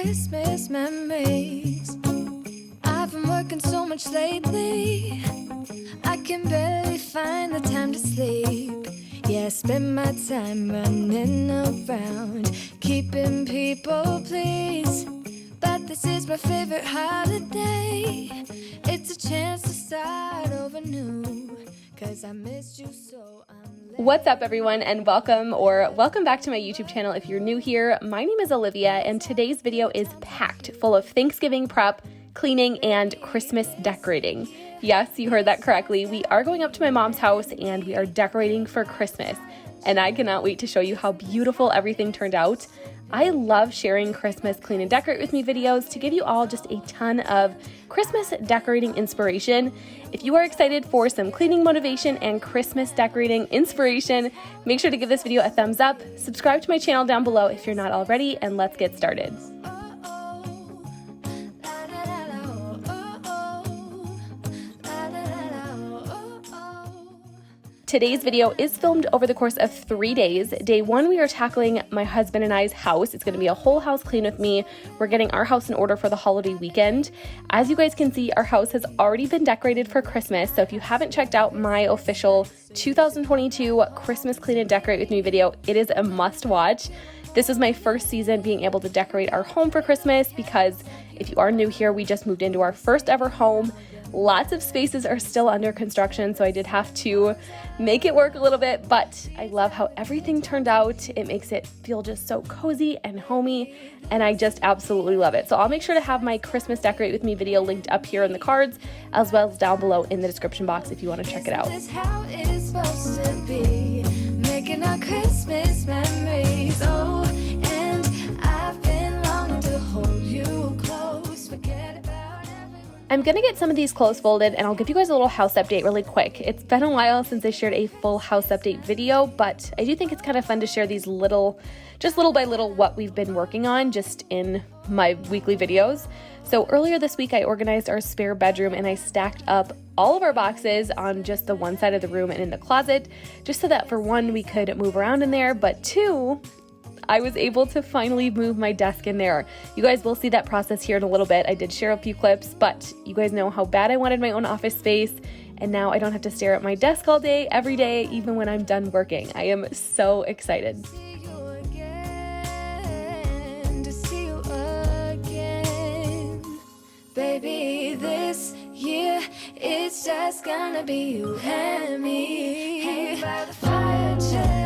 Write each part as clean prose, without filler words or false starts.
Christmas memories. I've been working so much lately, I can barely find the time to sleep. Yeah, I spend my time running around, keeping people pleased. But this is my favorite holiday. It's a chance to start over new, 'cause I missed you so. What's up, everyone, and welcome back to my YouTube channel. If you're new here, my name is Olivia, and today's video is packed full of Thanksgiving prep, cleaning, and Christmas decorating. Yes, you heard that correctly. We are going up to my mom's house and we are decorating for Christmas, and I cannot wait to show you how beautiful everything turned out. I love sharing Christmas clean and decorate with me videos to give you all just a ton of Christmas decorating inspiration. If you are excited for some cleaning motivation and Christmas decorating inspiration, make sure to give this video a thumbs up, subscribe to my channel down below if you're not already, and let's get started. Today's video is filmed over the course of 3 days. Day one, we are tackling my husband and I's house. It's going to be a whole house clean with me. We're getting our house in order for the holiday weekend. As you guys can see, our house has already been decorated for Christmas. So if you haven't checked out my official 2022 Christmas Clean and Decorate with Me video, it is a must watch. This is my first season being able to decorate our home for Christmas because if you are new here, we just moved into our first ever home. Lots of spaces are still under construction, so I did have to make it work a little bit, but I love how everything turned out. It makes it feel just so cozy and homey, and I just absolutely love it. So I'll make sure to have my Christmas Decorate With Me video linked up here in the cards, as well as down below in the description box if you want to check it out. This is how it is supposed to be, making our Christmas memories. Oh, and I've been longing to hold you close, forget about I'm going to get some of these clothes folded and I'll give you guys a little house update really quick. It's been a while since I shared a full house update video, but I do think it's kind of fun to share these little by little what we've been working on just in my weekly videos. So earlier this week I organized our spare bedroom and I stacked up all of our boxes on just the one side of the room and in the closet, just so that for one, we could move around in there, but two, I was able to finally move my desk in there. You guys will see that process here in a little bit. I did share a few clips, but you guys know how bad I wanted my own office space, and now I don't have to stare at my desk all day, every day, even when I'm done working. I am so excited. to see you again. Baby, this year it's just gonna be you and me. Hanging by the fire chill.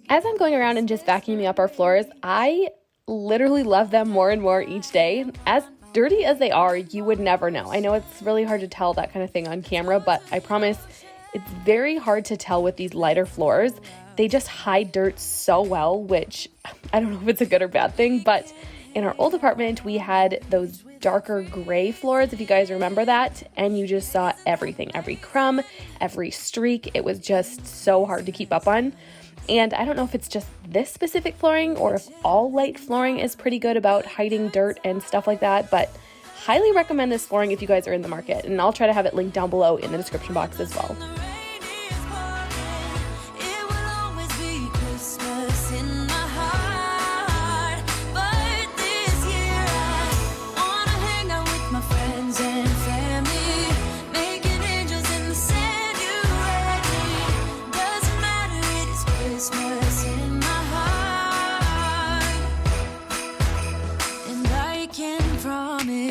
As I'm going around and just vacuuming up our floors, I literally love them more and more each day. As dirty as they are, you would never know. I know it's really hard to tell that kind of thing on camera, but I promise it's very hard to tell with these lighter floors. They just hide dirt so well, which I don't know if it's a good or bad thing, but in our old apartment, we had those darker gray floors, if you guys remember that, and you just saw everything, every crumb, every streak. It was just so hard to keep up on. And I don't know if it's just this specific flooring or if all light flooring is pretty good about hiding dirt and stuff like that, but highly recommend this flooring if you guys are in the market. And I'll try to have it linked down below in the description box as well.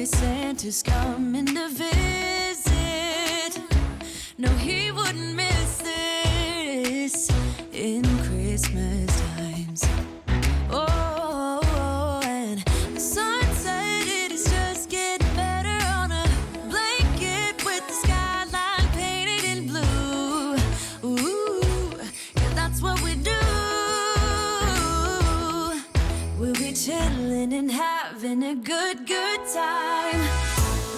Santa's coming to visit. No, he wouldn't miss this in Christmas times. Oh, and the sunset, it is just getting better on a blanket with the skyline painted in blue. Ooh, yeah, that's what we do. We'll be chilling and having a good time.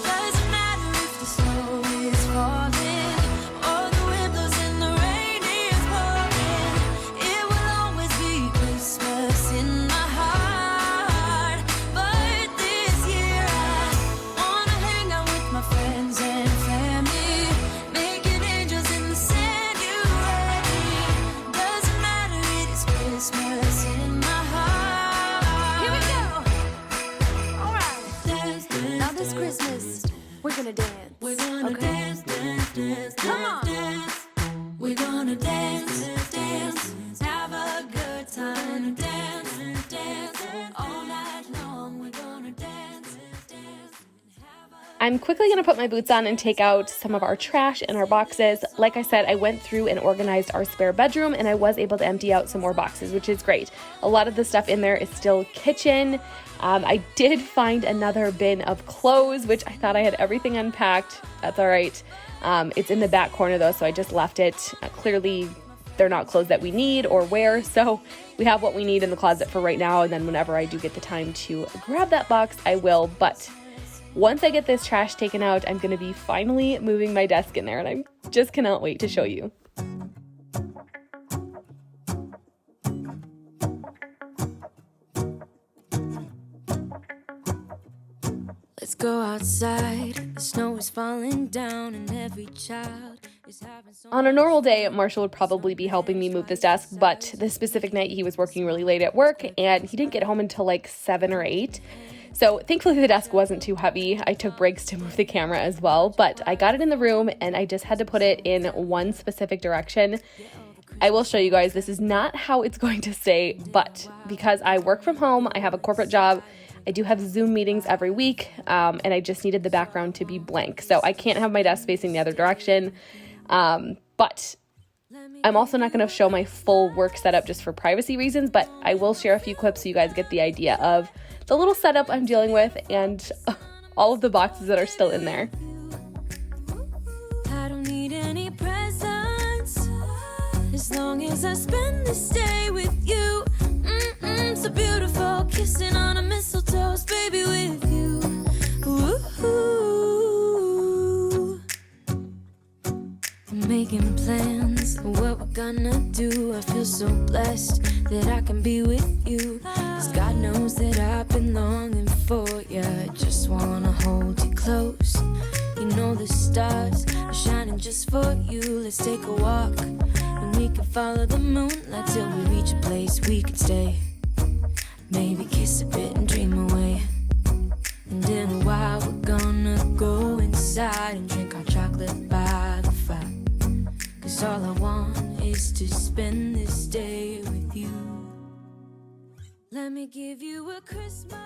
Doesn't matter if the snow is falling or the wind blows and the rain is pouring. It will always be Christmas in my heart. Christmas, we're gonna dance. We're gonna dance, dance, dance, Come on. dance. We're gonna dance, dance, have a good time. Dance, dance, all night long. We're gonna dance, dance. I'm quickly going to put my boots on and take out some of our trash and our boxes. Like I said, I went through and organized our spare bedroom, and I was able to empty out some more boxes, which is great. A lot of the stuff in there is still kitchen. I did find another bin of clothes, which I thought I had everything unpacked. That's all right. It's in the back corner though, so I just left it. Clearly, they're not clothes that we need or wear, so we have what we need in the closet for right now, and then whenever I do get the time to grab that box, I will. But once I get this trash taken out, I'm going to be finally moving my desk in there, and I just cannot wait to show you. Let's go outside. The snow is falling down and every child is having so On a normal day, Marshall would probably be helping me move this desk, but this specific night he was working really late at work, and he didn't get home until like 7 or 8. So thankfully the desk wasn't too heavy. I took breaks to move the camera as well, but I got it in the room and I just had to put it in one specific direction. I will show you guys, this is not how it's going to stay, but because I work from home, I have a corporate job, I do have Zoom meetings every week, and I just needed the background to be blank. So I can't have my desk facing the other direction, but I'm also not going to show my full work setup just for privacy reasons, but I will share a few clips so you guys get the idea of the little setup I'm dealing with and all of the boxes that are still in there. I don't need any presents as long as I spend this day with you. So beautiful, kissing on a mistletoe, baby, with you. Ooh. I'm making plans of what we're gonna do. I feel so blessed that I can be with you. 'Cause God knows that I've been longing for you. I just wanna hold you close. You know the stars are shining just for you. Let's take a walk and we can follow the moonlight till we reach a place we can stay. Maybe kiss a bit and dream away. And in a while we're gonna go inside and drink our chocolate by the fire. 'Cause all I want is to spend this day with you. Let me give you a Christmas.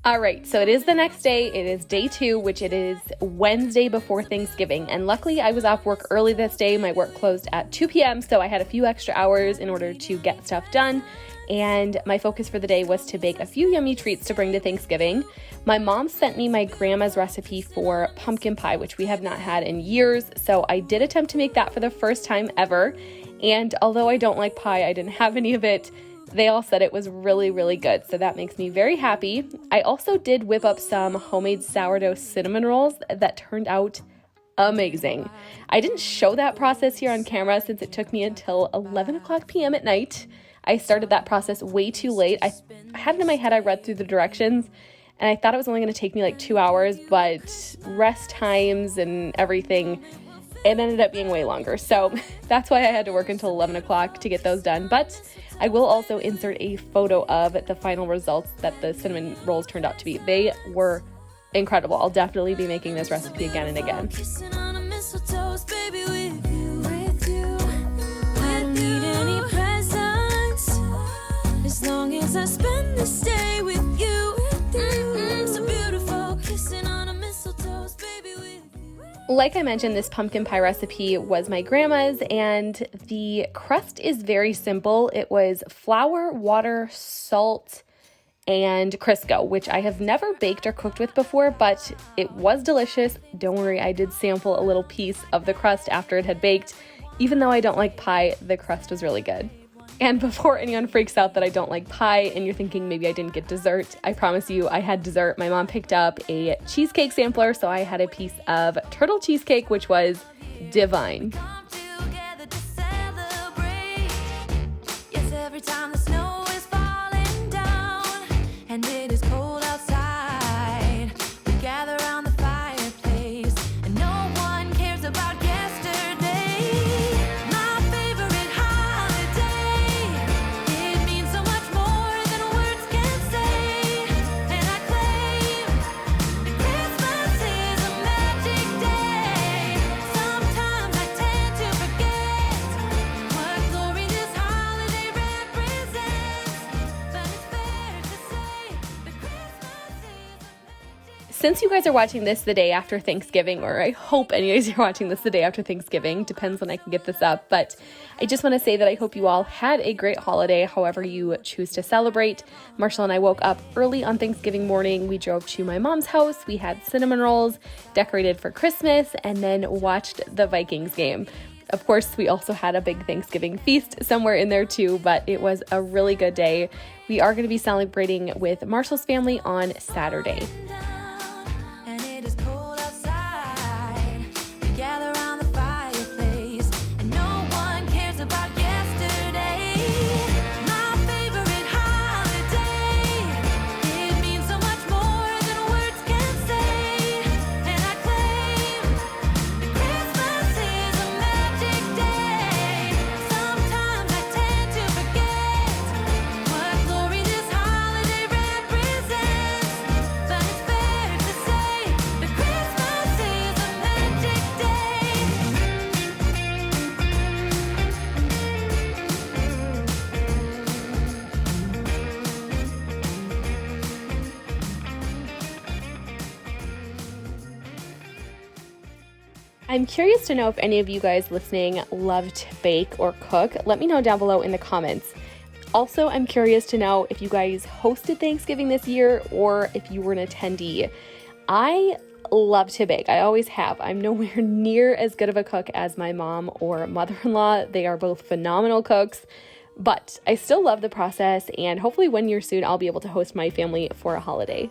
All right, so it is the next day. It is day 2, which it is Wednesday before Thanksgiving. And luckily I was off work early this day. My work closed at 2 p.m., so I had a few extra hours in order to get stuff done. And my focus for the day was to bake a few yummy treats to bring to Thanksgiving. My mom sent me my grandma's recipe for pumpkin pie, which we have not had in years. So I did attempt to make that for the first time ever. And although I don't like pie, I didn't have any of it. They all said it was really, really good. So that makes me very happy. I also did whip up some homemade sourdough cinnamon rolls that turned out amazing. I didn't show that process here on camera since it took me until 11 o'clock p.m. at night. I started that process way too late. I had it in my head, I read through the directions, and I thought it was only going to take me like 2 hours, but rest times and everything, it ended up being way longer. So that's why I had to work until 11 o'clock to get those done. But I will also insert a photo of the final results that the cinnamon rolls turned out to be. They were incredible. I'll definitely be making this recipe again and again. Kissing on a mistletoe, baby, with you, with you. I don't need any presents as long as I spend this day with you. So beautiful, kissing on a mistletoe, baby, with you. Like I mentioned, this pumpkin pie recipe was my grandma's, and the crust is very simple. It was flour, water, salt, and Crisco, which I have never baked or cooked with before, but it was delicious. Don't worry, I did sample a little piece of the crust after it had baked. Even though I don't like pie, the crust was really good. And before anyone freaks out that I don't like pie and you're thinking maybe I didn't get dessert, I promise you I had dessert. My mom picked up a cheesecake sampler, so I had a piece of turtle cheesecake, which was divine. Come together to celebrate. Yes, every time the snow is falling down and it is cold outside, we gather around the fireplace and no one cares about yesterday. My favorite holiday. It means so much more than words can say. And I claim since you guys are watching this the day after Thanksgiving, or I hope any of you are watching this the day after Thanksgiving, depends when I can get this up, but I just want to say that I hope you all had a great holiday, however you choose to celebrate. Marshall and I woke up early on Thanksgiving morning. We drove to my mom's house. We had cinnamon rolls, decorated for Christmas, and then watched the Vikings game. Of course, we also had a big Thanksgiving feast somewhere in there too, but it was a really good day. We are going to be celebrating with Marshall's family on Saturday. And it is cold outside. We gather around the fireplace, and no one cares about yesterday. My favorite holiday. It means so much more than words can say. And I claim that Christmas is a magic day. Sometimes I tend to forget what glory this holiday represents. But it's fair to say that Christmas is a magic day. I'm curious to know if any of you guys listening love to bake or cook. Let me know down below in the comments. Also, I'm curious to know if you guys hosted Thanksgiving this year or if you were an attendee. I love to bake. I always have. I'm nowhere near as good of a cook as my mom or mother-in-law. They are both phenomenal cooks, but I still love the process, and hopefully one year soon I'll be able to host my family for a holiday.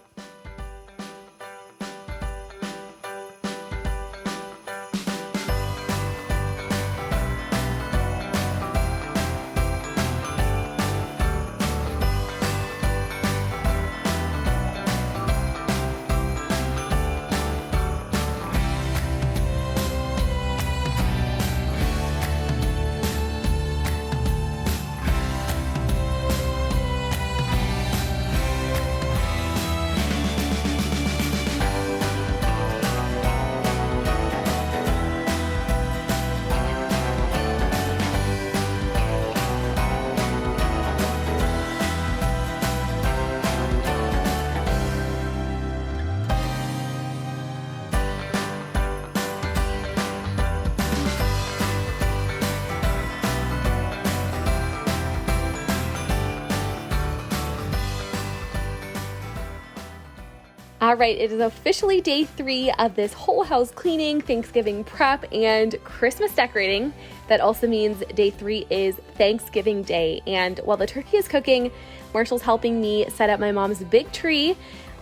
All right, it is officially day 3 of this whole house cleaning, Thanksgiving prep, and Christmas decorating. That also means day 3 is Thanksgiving Day. And while the turkey is cooking, Marshall's helping me set up my mom's big tree.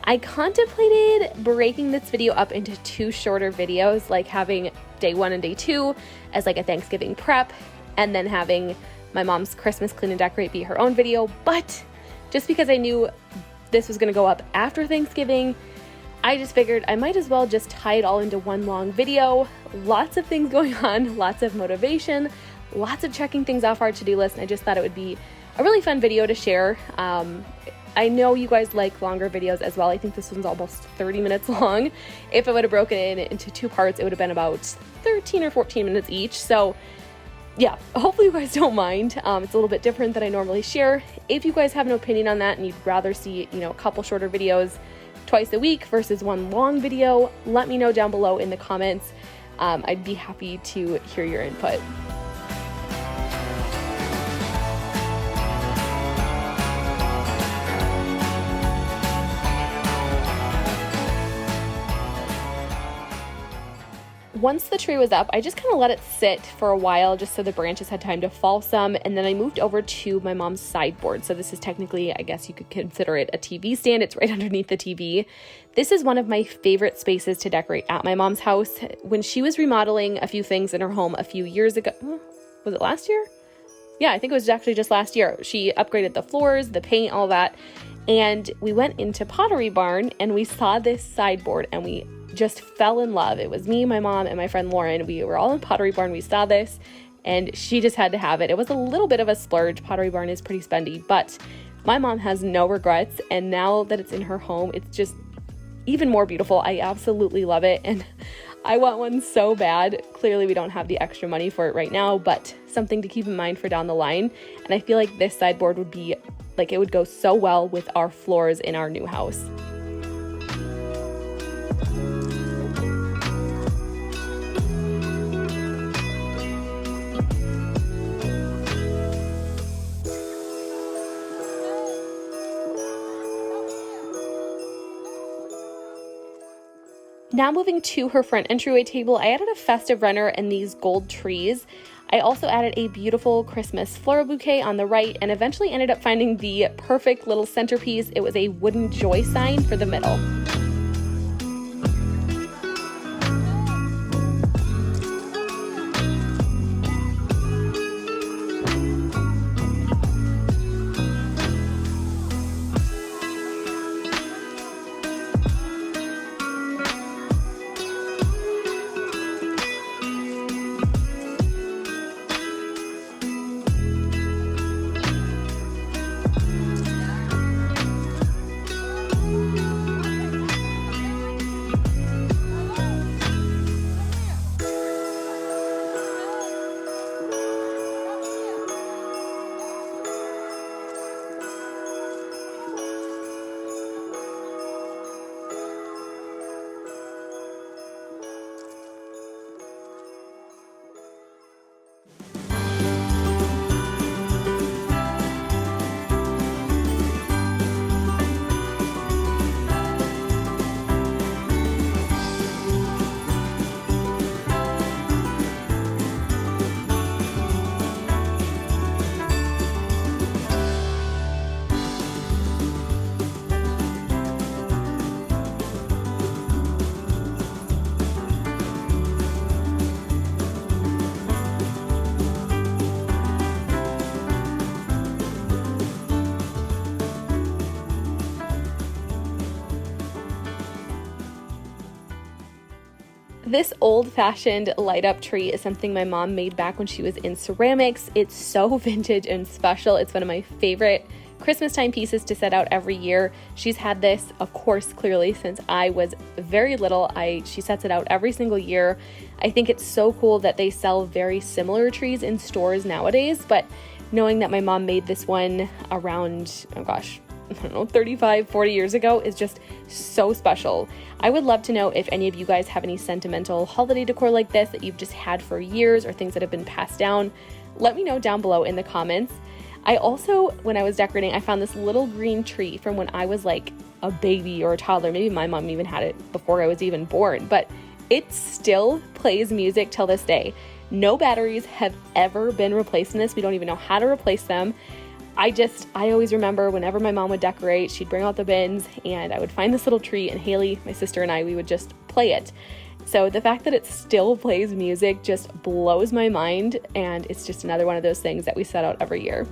I contemplated breaking this video up into 2 shorter videos, like having day 1 and day 2 as like a Thanksgiving prep, and then having my mom's Christmas clean and decorate be her own video. But just because I knew this was going to go up after Thanksgiving, I just figured I might as well just tie it all into one long video. Lots of things going on, lots of motivation, lots of checking things off our to-do list, and I just thought it would be a really fun video to share. I know you guys like longer videos as well. I think this one's almost 30 minutes long. If I would have broken it into 2 parts, it would have been about 13 or 14 minutes each. So yeah, hopefully you guys don't mind. It's a little bit different than I normally share. If you guys have an opinion on that and you'd rather see, a couple shorter videos twice a week versus one long video, let me know down below in the comments. I'd be happy to hear your input. Once the tree was up, I just kind of let it sit for a while just so the branches had time to fall some, and then I moved over to my mom's sideboard. So this is technically, I guess you could consider it a TV stand. It's right underneath the TV. This is one of my favorite spaces to decorate at my mom's house. When she was remodeling a few things in her home a few years ago, was it last year? Yeah, I think it was actually just last year. She upgraded the floors, the paint, all that. And we went into Pottery Barn and we saw this sideboard and we just fell in love. It was me, my mom, and my friend Lauren. We were all in Pottery Barn. We saw this and she just had to have it. It was a little bit of a splurge. Pottery Barn is pretty spendy, but my mom has no regrets. And now that it's in her home, it's just even more beautiful. I absolutely love it. And I want one so bad. Clearly we don't have the extra money for it right now, but something to keep in mind for down the line. And I feel like this sideboard would be like, it would go so well with our floors in our new house. Now moving to her front entryway table, I added a festive runner and these gold trees. I also added a beautiful Christmas floral bouquet on the right and eventually ended up finding the perfect little centerpiece. It was a wooden joy sign for the middle. This old-fashioned light-up tree is something my mom made back when she was in ceramics. It's so vintage and special. It's one of my favorite Christmas time pieces to set out every year. She's had this, of course, clearly since I was very little. She sets it out every single year. I think it's so cool that they sell very similar trees in stores nowadays, but knowing that my mom made this one around, oh gosh, I don't know, 35, 40 years ago is just so special. I would love to know if any of you guys have any sentimental holiday decor like this that you've just had for years or things that have been passed down. Let me know down below in the comments. I also, when I was decorating, I found this little green tree from when I was like a baby or a toddler. Maybe my mom even had it before I was even born, but it still plays music till this day. No batteries have ever been replaced in this. We don't even know how to replace them. I always remember whenever my mom would decorate, she'd bring out the bins and I would find this little tree and Haley, my sister, and we would just play it. So the fact that it still plays music just blows my mind, and it's just another one of those things that we set out every year.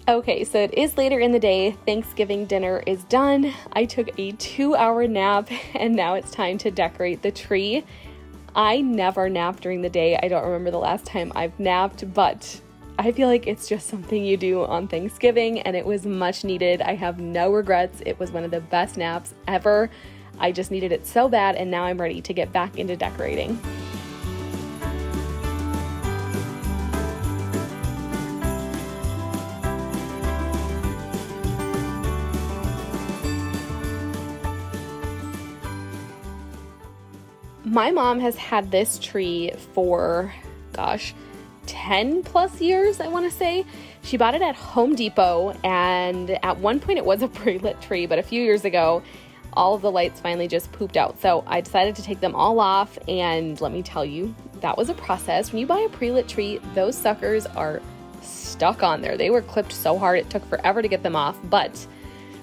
Okay, so it is later in the day. Thanksgiving dinner is done. I took a 2-hour nap and now it's time to decorate the tree. I never nap during the day. I don't remember the last time I've napped, but I feel like it's just something you do on Thanksgiving and it was much needed. I have no regrets. It was one of the best naps ever. I just needed it so bad and now I'm ready to get back into decorating. My mom has had this tree for, 10 plus years, I want to say. She bought it at Home Depot, and at one point it was a pre-lit tree, but a few years ago, all of the lights finally just pooped out. So I decided to take them all off, and let me tell you, that was a process. When you buy a pre-lit tree, those suckers are stuck on there. They were clipped so hard, it took forever to get them off, but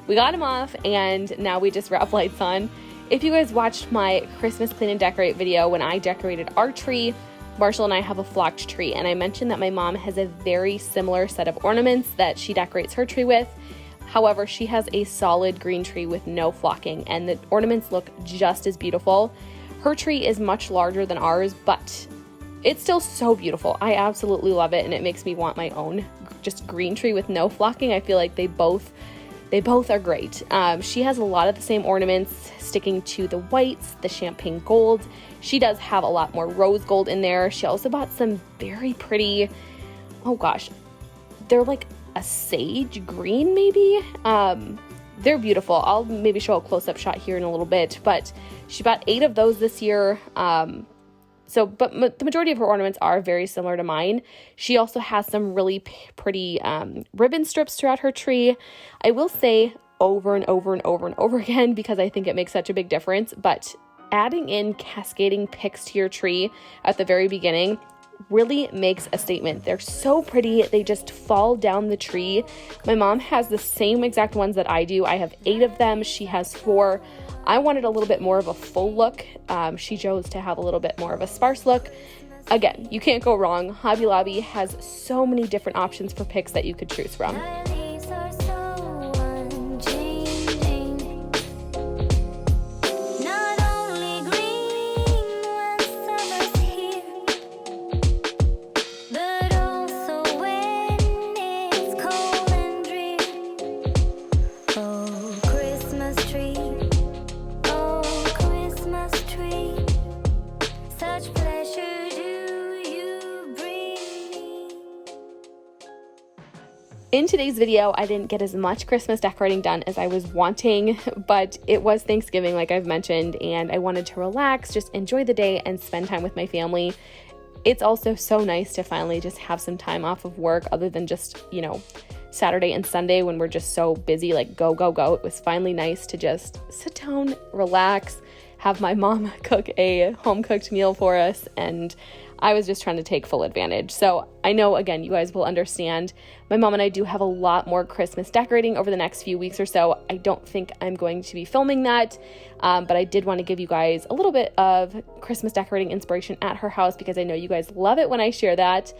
we got them off, and now we just wrap lights on. If you guys watched my Christmas clean and decorate video when I decorated our tree, Marshall and I have a flocked tree, and I mentioned that my mom has a very similar set of ornaments that she decorates her tree with. However, she has a solid green tree with no flocking, and the ornaments look just as beautiful. Her tree is much larger than ours, but it's still so beautiful. I absolutely love it, and it makes me want my own just green tree with no flocking. I feel like they both are great. She has a lot of the same ornaments sticking to the whites, the champagne gold. She does have a lot more rose gold in there. She also bought some very pretty, they're like a sage green maybe. They're beautiful. I'll maybe show a close-up shot here in a little bit, but she bought 8 of those this year. But the majority of her ornaments are very similar to mine. She also has some really pretty ribbon strips throughout her tree. I will say over and over and over and over again, because I think it makes such a big difference, but adding in cascading picks to your tree at the very beginning really makes a statement. They're so pretty. They just fall down the tree. My mom has the same exact ones that I do. I have 8 of them. She has 4. I wanted a little bit more of a full look. She chose to have a little bit more of a sparse look. Again, you can't go wrong. Hobby Lobby has so many different options for picks that you could choose from. Leaves are so unchanging. Not only green when summer's here, but also when it's cold and drear. Oh, Christmas tree, oh, Christmas tree, such pleasure do you bring me. In today's video, I didn't get as much Christmas decorating done as I was wanting, but it was Thanksgiving, like I've mentioned, and I wanted to relax, just enjoy the day and spend time with my family. It's also so nice to finally just have some time off of work other than just, Saturday and Sunday when we're just so busy, like go, go, go. It was finally nice to just sit down, relax, have my mom cook a home-cooked meal for us, and I was just trying to take full advantage. So I know, again, you guys will understand. My mom and I do have a lot more Christmas decorating over the next few weeks or so. I don't think I'm going to be filming that, but I did want to give you guys a little bit of Christmas decorating inspiration at her house because I know you guys love it when I share that.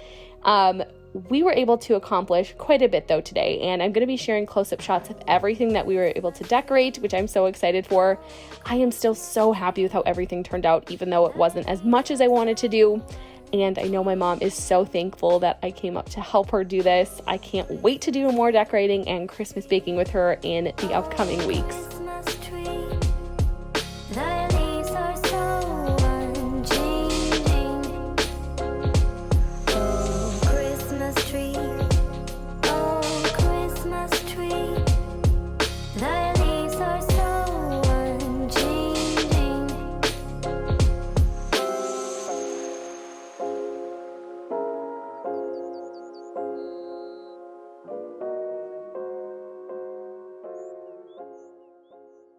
We were able to accomplish quite a bit though today, and I'm going to be sharing close-up shots of everything that we were able to decorate, which I'm so excited for. I am still so happy with how everything turned out, even though it wasn't as much as I wanted to do. And I know my mom is so thankful that I came up to help her do this. I can't wait to do more decorating and Christmas baking with her in the upcoming weeks. Christmas tree, thy leaves are so unchanging. Oh, Christmas tree, oh, Christmas tree, thy leaves are so unchanging.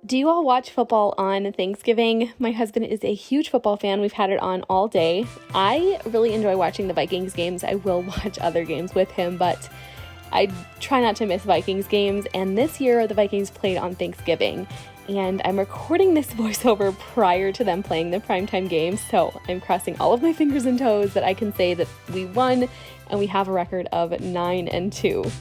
Do you all watch football on Thanksgiving? My husband is a huge football fan. We've had it on all day. I really enjoy watching the Vikings games. I will watch other games with him, but I try not to miss Vikings games. And this year, the Vikings played on Thanksgiving. And I'm recording this voiceover prior to them playing the primetime game. So I'm crossing all of my fingers and toes that I can say that we won and we have a record of 9-2.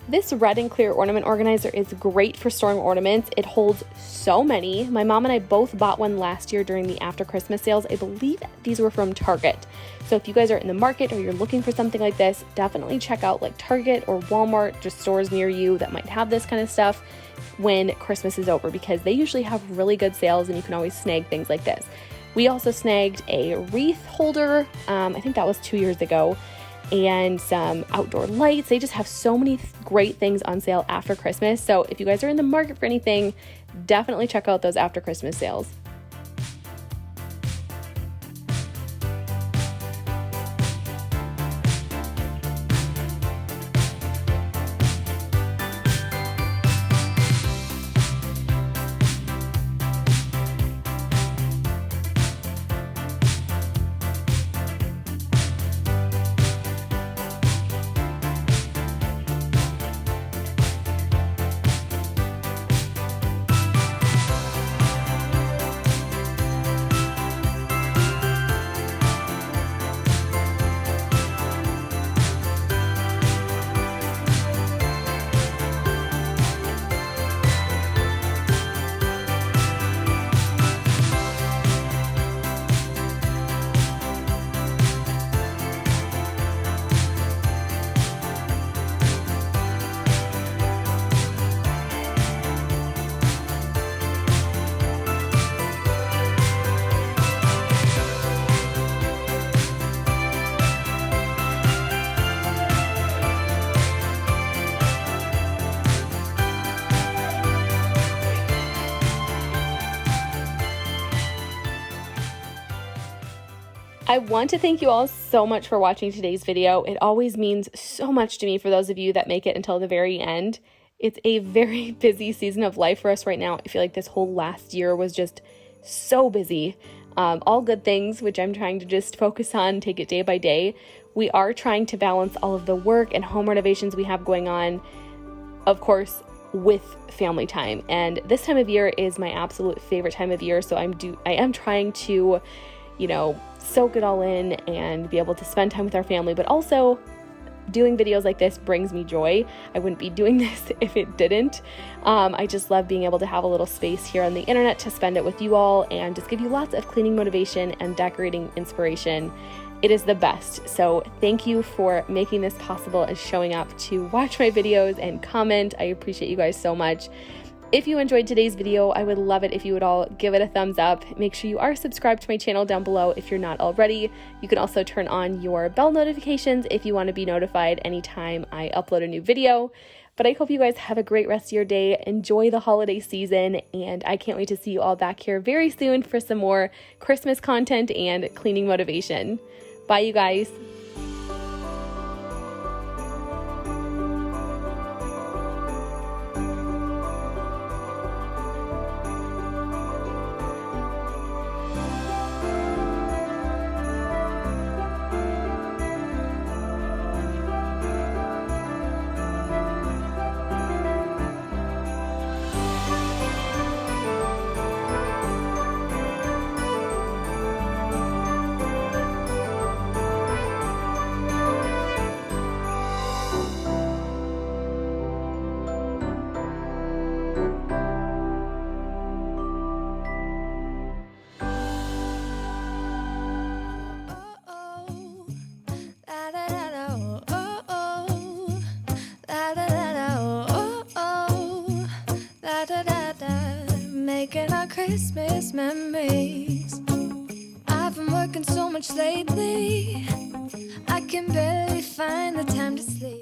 This red and clear ornament organizer is great for storing ornaments. It holds so many. My mom and I both bought one last year during the after Christmas sales. I believe these were from Target. So if you guys are in the market or you're looking for something like this, definitely check out like Target or Walmart, just stores near you that might have this kind of stuff when Christmas is over, because they usually have really good sales and you can always snag things like this. We also snagged a wreath holder. I think that was 2 years ago. And some outdoor lights. They just have so many great things on sale after Christmas. So if you guys are in the market for anything, definitely check out those after Christmas sales. I want to thank you all so much for watching today's video. It always means so much to me for those of you that make it until the very end. It's a very busy season of life for us right now. I feel like this whole last year was just so busy. All good things, which I'm trying to just focus on, take it day by day. We are trying to balance all of the work and home renovations we have going on, of course, with family time. And this time of year is my absolute favorite time of year. So I am trying to, soak it all in and be able to spend time with our family, but also doing videos like this brings me joy. I wouldn't be doing this if it didn't. I just love being able to have a little space here on the internet to spend it with you all and just give you lots of cleaning motivation and decorating inspiration. It is the best. So thank you for making this possible and showing up to watch my videos and comment. I appreciate you guys so much. If you enjoyed today's video, I would love it if you would all give it a thumbs up. Make sure you are subscribed to my channel down below if you're not already. You can also turn on your bell notifications if you want to be notified anytime I upload a new video. But I hope you guys have a great rest of your day. Enjoy the holiday season, and I can't wait to see you all back here very soon for some more Christmas content and cleaning motivation. Bye, you guys. Making our Christmas memories. I've been working so much lately, I can barely find the time to sleep.